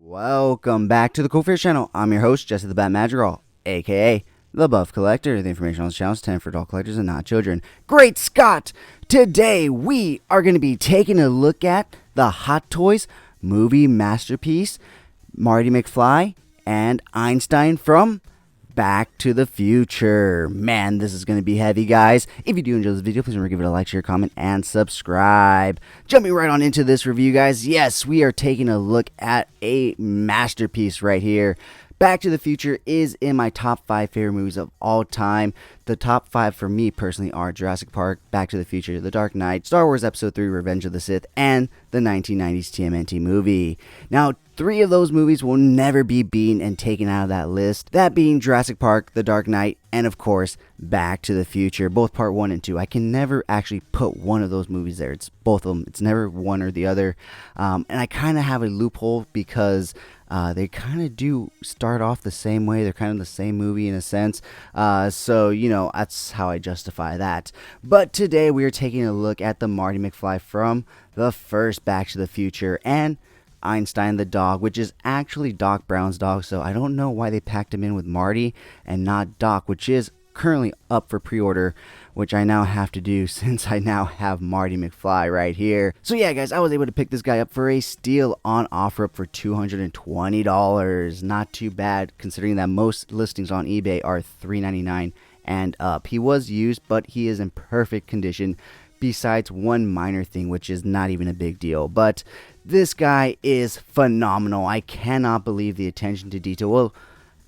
Welcome back to the CoolFigurez channel. I'm your host, Jesse the Bat Madrigal, aka the Buff Collector. The information on this channel is intended for adult collectors and not children. Great Scott! Today we are going to be taking a look at the Hot Toys movie masterpiece, Marty Mcfly and Einstein from Back to the Future. Man, this is going to be heavy, guys. If you do enjoy this video, please remember to give it a like, share, comment, and subscribe. Jumping right on into this review, guys. Yes, we are taking a look at a masterpiece right here. Back to the Future is in my top 5 favorite movies of all time. The top 5 for me personally are Jurassic Park, Back to the Future, The Dark Knight, Star Wars Episode 3, Revenge of the Sith, and the 1990s TMNT movie. Now, 3 of those movies will never be beaten and taken out of that list. That being Jurassic Park, The Dark Knight, and of course, Back to the Future, both part 1 and 2. I can never actually put one of those movies there. It's both of them. It's never one or the other. And I kind of have a loophole because they kind of do start off the same way. They're kind of the same movie in a sense. So, you know, that's how I justify that. But today we are taking a look at the Marty Mcfly from the first Back to the Future and Einstein the Dog, which is actually Doc Brown's dog. So I don't know why they packed him in with Marty and not Doc, which is currently up for pre-order, which I now have to do since I now have Marty Mcfly right here. So yeah, guys, I was able to pick this guy up for a steal on OfferUp for $220. Not too bad considering that most listings on eBay are $3.99 and up. He was used, but he is in perfect condition besides one minor thing, which is not even a big deal. But this guy is phenomenal. I cannot believe the attention to detail. Well,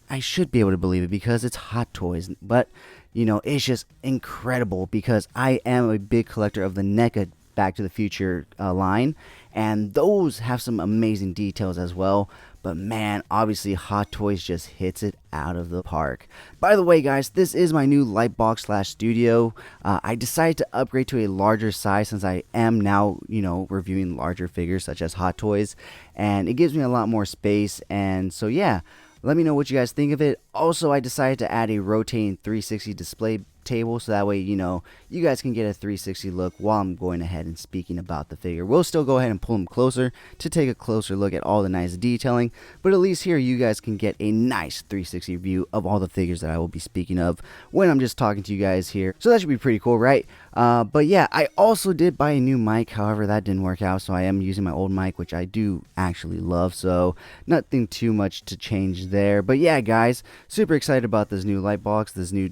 I should be able to believe it because it's Hot Toys, but you know, it's just incredible because I am a big collector of the NECA Back to the Future line, and those have some amazing details as well. But man, obviously Hot Toys just hits it out of the park. By the way, guys, this is my new Lightbox / studio. I decided to upgrade to a larger size since I am now, you know, reviewing larger figures such as Hot Toys, and it gives me a lot more space. And so yeah, let me know what you guys think of it. Also, I decided to add a rotating 360 display table so that way, you know, you guys can get a 360 look while I'm going ahead and speaking about the figure. We'll still go ahead and pull them closer to take a closer look at all the nice detailing, but at least here you guys can get a nice 360 view of all the figures that I will be speaking of when I'm just talking to you guys here. So that should be pretty cool, right? But yeah, I also did buy a new mic. However, that didn't work out, so I am using my old mic, which I do actually love, so nothing too much to change there. But yeah, guys, super excited about this new light box, this new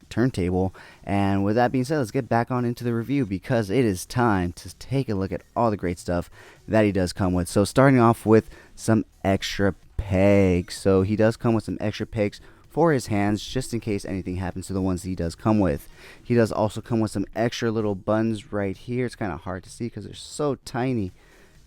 turntable, and with that being said, let's get back on into the review because it is time to take a look at all the great stuff that he does come with. So starting off with some extra pegs. So he does come with some extra pegs for his hands just in case anything happens to the ones he does come with. He does also come with some extra little buttons right here. It's kind of hard to see because they're so tiny,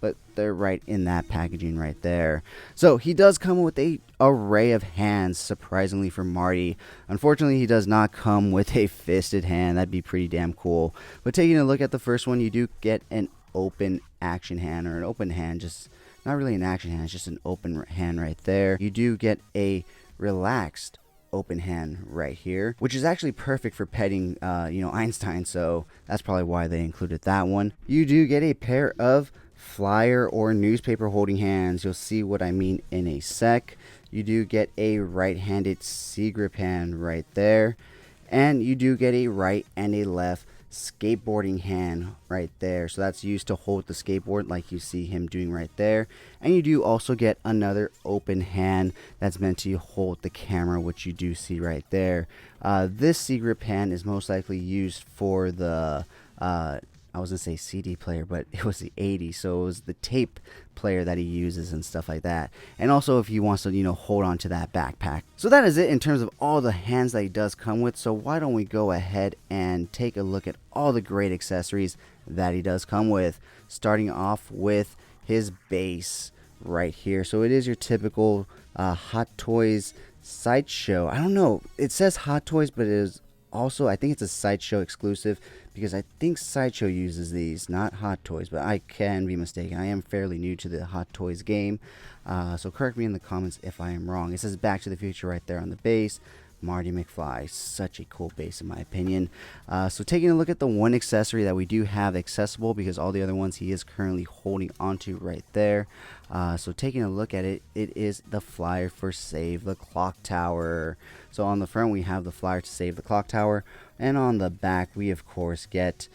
but they're right in that packaging right there. So he does come with a array of hands, surprisingly for Marty. Unfortunately, he does not come with a fisted hand. That'd be pretty damn cool. But taking a look at the first one, you do get an open action hand, or an open hand, just not really an action hand, it's just an open hand right there. You do get a relaxed open hand right here, which is actually perfect for petting you know, Einstein, so that's probably why they included that one. You do get a pair of flyer or newspaper holding hands. You'll see what I mean in a sec. You do get a right-handed C grip hand right there, and you do get a right and a left skateboarding hand right there, so that's used to hold the skateboard like you see him doing right there. And you do also get another open hand that's meant to hold the camera, which you do see right there. This C grip hand is most likely used for the I was gonna say CD player, but it was the 80s, so it was the tape player that he uses and stuff like that. And also if he wants to, you know, hold on to that backpack. So that is it in terms of all the hands that he does come with. So why don't we go ahead and take a look at all the great accessories that he does come with, starting off with his base right here. So it is your typical Hot Toys Sideshow. I don't know, it says Hot Toys, but it is also, I think it's a Sideshow exclusive because I think Sideshow uses these, not Hot Toys, but I can be mistaken. I am fairly new to the Hot Toys game, so correct me in the comments if I am wrong. It says Back to the Future right there on the base, Marty Mcfly. Such a cool base in my opinion. So taking a look at the one accessory that we do have accessible, because all the other ones he is currently holding onto right there. So taking a look at it, it is the flyer for Save the Clock Tower. So on the front we have the flyer to save the clock tower, and on the back we of course get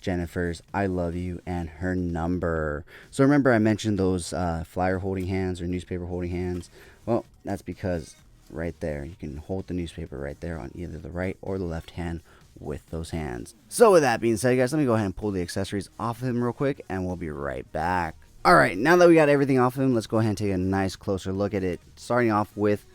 Jennifer's I love you and her number. So remember I mentioned those flyer holding hands or newspaper holding hands. Well, that's because right there you can hold the newspaper right there on either the right or the left hand with those hands. So with that being said, guys, let me go ahead and pull the accessories off of him real quick and we'll be right back. Alright, now that we got everything off of him, let's go ahead and take a nice closer look at it, starting off with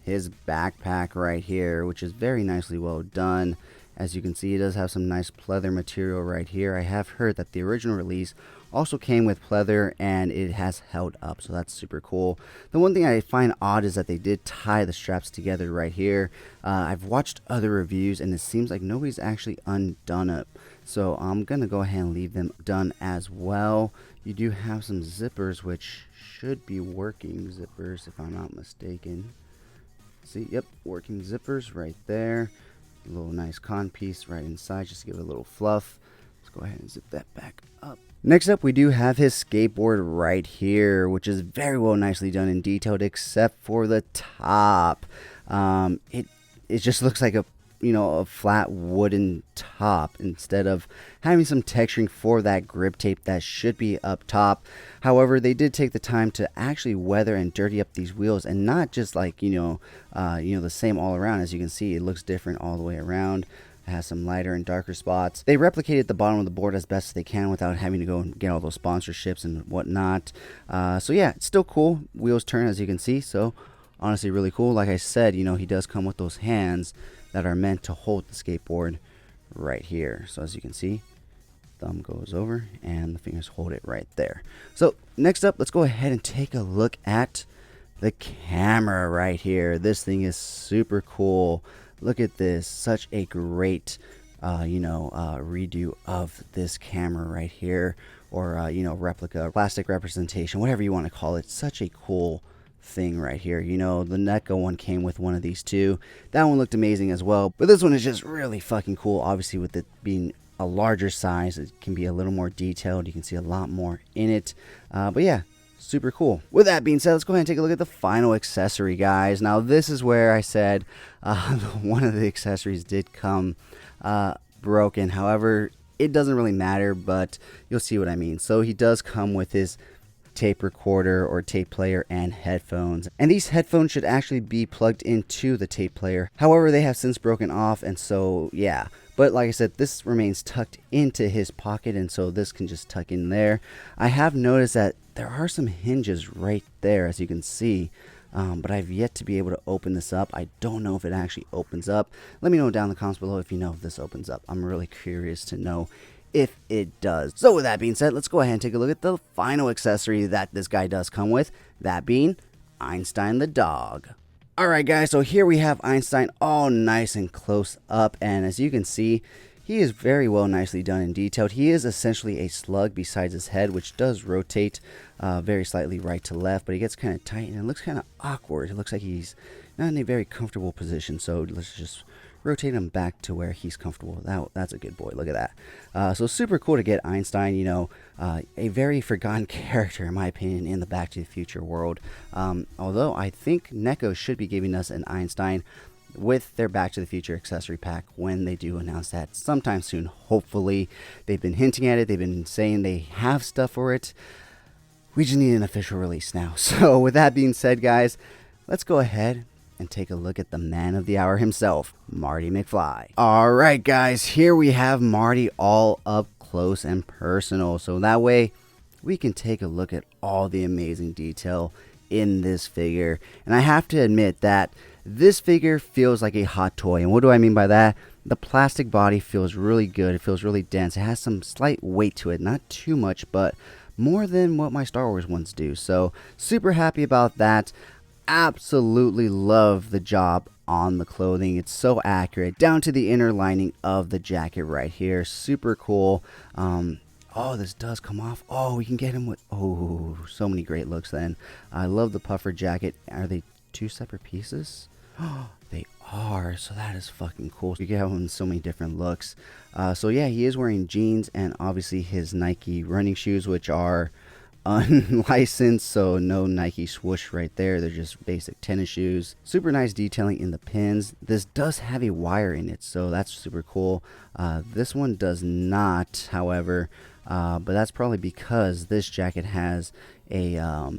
his backpack right here, which is very nicely well done. As you can see, it does have some nice pleather material right here. I have heard that the original release also came with pleather and it has held up, so that's super cool. The one thing I find odd is that they did tie the straps together right here. I've watched other reviews and it seems like nobody's actually undone it, so I'm gonna go ahead and leave them done as well. You do have some zippers which should be working zippers if I'm not mistaken. See, yep, working zippers right there. A little nice con piece right inside just to give it a little fluff. Let's go ahead and zip that back up. Next up, we do have his skateboard right here, which is very well nicely done and detailed, except for the top. It just looks like a flat wooden top instead of having some texturing for that grip tape that should be up top. However, they did take the time to actually weather and dirty up these wheels, and not just like the same all around. As you can see, it looks different all the way around. It has some lighter and darker spots. They replicated the bottom of the board as best as they can without having to go and get all those sponsorships and whatnot. So yeah, it's still cool. Wheels turn, as you can see, so honestly really cool. Like I said, he does come with those hands that are meant to hold the skateboard right here. So as you can see, thumb goes over and the fingers hold it right there. So next up, let's go ahead and take a look at the camera right here. This thing is super cool. Look at this, such a great redo of this camera right here, or replica, plastic representation, whatever you want to call it. Such a cool thing right here. The NECA one came with one of these too. That one looked amazing as well, but this one is just really fucking cool. Obviously, with it being a larger size, it can be a little more detailed. You can see a lot more in it, but yeah, super cool. With that being said, let's go ahead and take a look at the final accessory, guys. Now this is where I said one of the accessories did come broken. However, it doesn't really matter, but you'll see what I mean. So he does come with his tape recorder or tape player and headphones, and these headphones should actually be plugged into the tape player. However, they have since broken off, and so yeah, but like I said, this remains tucked into his pocket, and so this can just tuck in there. I have noticed that there are some hinges right there, as you can see, but I've yet to be able to open this up. I don't know if it actually opens up. Let me know down in the comments below if you know if this opens up. I'm really curious to know if it does. So with that being said, let's go ahead and take a look at the final accessory that this guy does come with, that being Einstein the Dog. Alright guys, so here we have Einstein all nice and close up, and as you can see, he is very well nicely done and detailed. He is essentially a slug besides his head, which does rotate very slightly right to left, but he gets kind of tight and it looks kind of awkward. It looks like he's not in a very comfortable position, so let's just rotate him back to where he's comfortable. That's a good boy. Look at that. So super cool to get Einstein, a very forgotten character in my opinion in the Back to the Future world. Although I think NECA should be giving us an Einstein with their Back to the Future accessory pack when they do announce that sometime soon, hopefully. They've been hinting at it. They've been saying they have stuff for it. We just need an official release now. So with that being said, guys, let's go ahead and take a look at the man of the hour himself, Marty Mcfly. Alright guys, here we have Marty all up close and personal, so that way we can take a look at all the amazing detail in this figure. And I have to admit that this figure feels like a hot toy. And what do I mean by that? The plastic body feels really good. It feels really dense. It has some slight weight to it, not too much, but more than what my Star Wars ones do. So super happy about that. Absolutely love the job on the clothing. It's so accurate down to the inner lining of the jacket right here. Super cool. Oh, this does come off. Oh, we can get him with, oh, so many great looks then. I love the puffer jacket. Are they two separate pieces? Oh, they guitar. So that is fucking cool. You can have him in so many different looks. So yeah, he is wearing jeans and obviously his Nike running shoes, which are unlicensed, so no Nike swoosh right there. They're just basic tennis shoes. Super nice detailing in the pins. This does have a wire in it, so that's super cool. This one does not, however, but that's probably because this jacket has a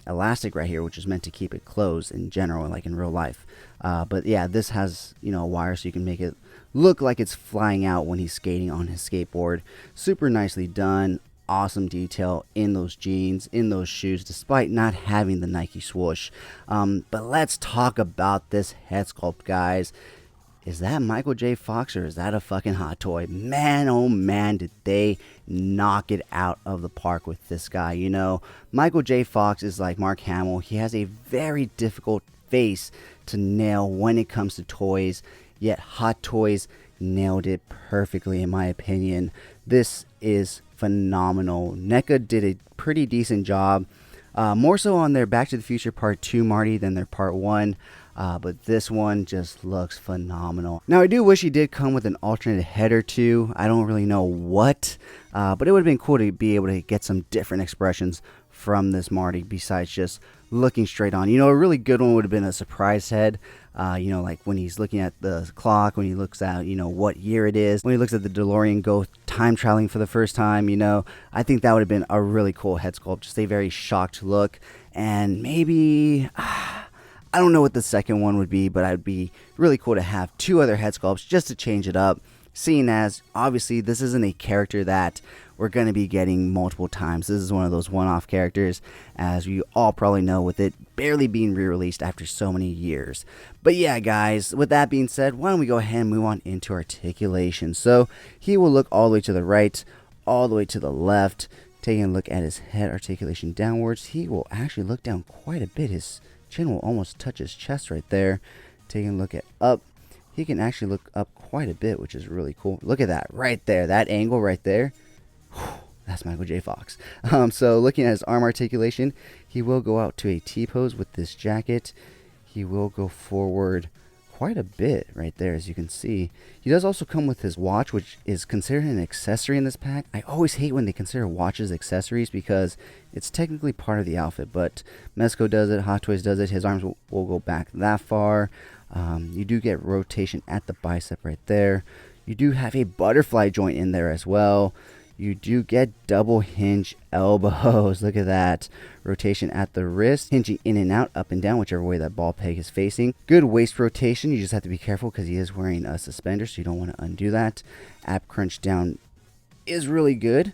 elastic right here, which is meant to keep it closed in general, like in real life. But yeah, this has, you know, a wire so you can make it look like it's flying out when he's skating on his skateboard. Super nicely done. Awesome detail in those jeans, in those shoes, despite not having the Nike swoosh. But let's talk about this head sculpt, guys. Is that Michael J. Fox or is that a fucking hot toy? Man, oh man, did they knock it out of the park with this guy. You know, Michael J. Fox is like Mark Hamill. He has a very difficult face to nail when it comes to toys, yet Hot Toys nailed it perfectly in my opinion. This is phenomenal. NECA did a pretty decent job, more so on their Back to the Future Part 2 Marty than their Part 1, but this one just looks phenomenal. Now I do wish he did come with an alternate head or two. I don't really know what, but it would have been cool to be able to get some different expressions from this Marty besides just looking straight on. You know, a really good one would have been a surprise head. You know, like when he's looking at the clock, when he looks at, you know, what year it is, when he looks at the DeLorean go time traveling for the first time, you know, I think that would have been a really cool head sculpt, just a very shocked look. And maybe, I don't know what the second one would be, but I'd be really cool to have two other head sculpts just to change it up, seeing as obviously this isn't a character that we're going to be getting multiple times. This is one of those one-off characters, as you all probably know, with it barely being re-released after so many years. But yeah, guys, with that being said, why don't we go ahead and move on into articulation. So he will look all the way to the right, all the way to the left. Taking a look at his head articulation downwards, he will actually look down quite a bit. His chin will almost touch his chest right there. Taking a look at up, he can actually look up quite a bit, which is really cool. Look at that right there, that angle right there. That's Michael J. Fox. So looking at his arm articulation, he will go out to a T-pose with this jacket. He will go forward quite a bit right there, as you can see. He does also come with his watch, which is considered an accessory in this pack. I always hate when they consider watches accessories because it's technically part of the outfit, but Mezco does it, Hot Toys does it. His arms will go back that far. You do get rotation at the bicep right there. You do have a butterfly joint in there as well. You do get double hinge elbows. Look at that. Rotation at the wrist. Hinging in and out, up and down, whichever way that ball peg is facing. Good waist rotation. You just have to be careful because he is wearing a suspender, so you don't want to undo that. Ab crunch down is really good.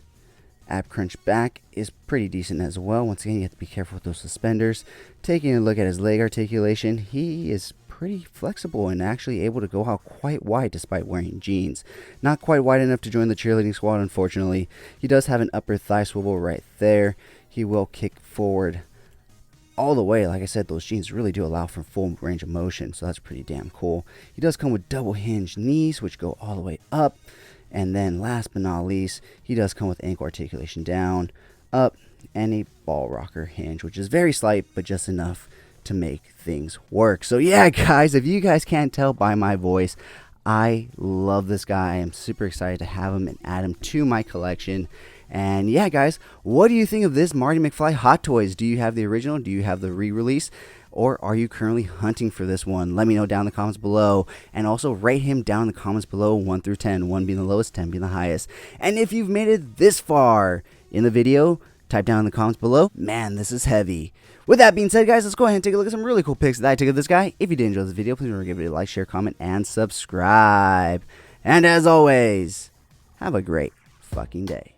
Ab crunch back is pretty decent as well. Once again, you have to be careful with those suspenders. Taking a look at his leg articulation, he is pretty flexible and actually able to go out quite wide despite wearing jeans. Not quite wide enough to join the cheerleading squad, unfortunately. He does have an upper thigh swivel right there. He will kick forward all the way. Like I said, those jeans really do allow for full range of motion, so that's pretty damn cool. He does come with double hinge knees, which go all the way up. And then last but not least, he does come with ankle articulation down, up, and a ball rocker hinge, which is very slight, but just enough to make things work. So yeah, guys, if you guys can't tell by my voice, I love this guy. I'm super excited to have him and add him to my collection. And yeah, guys, what do you think of this Marty Mcfly Hot Toys? Do you have the original? Do you have the re-release? Or are you currently hunting for this one? Let me know down in the comments below. And also rate him down in the comments below, 1 through 10. 1 being the lowest, 10 being the highest. And if you've made it this far in the video, type down in the comments below. Man, this is heavy. With that being said, guys, let's go ahead and take a look at some really cool pics that I took of this guy. If you did enjoy this video, please remember to give it a like, share, comment, and subscribe. And as always, have a great fucking day.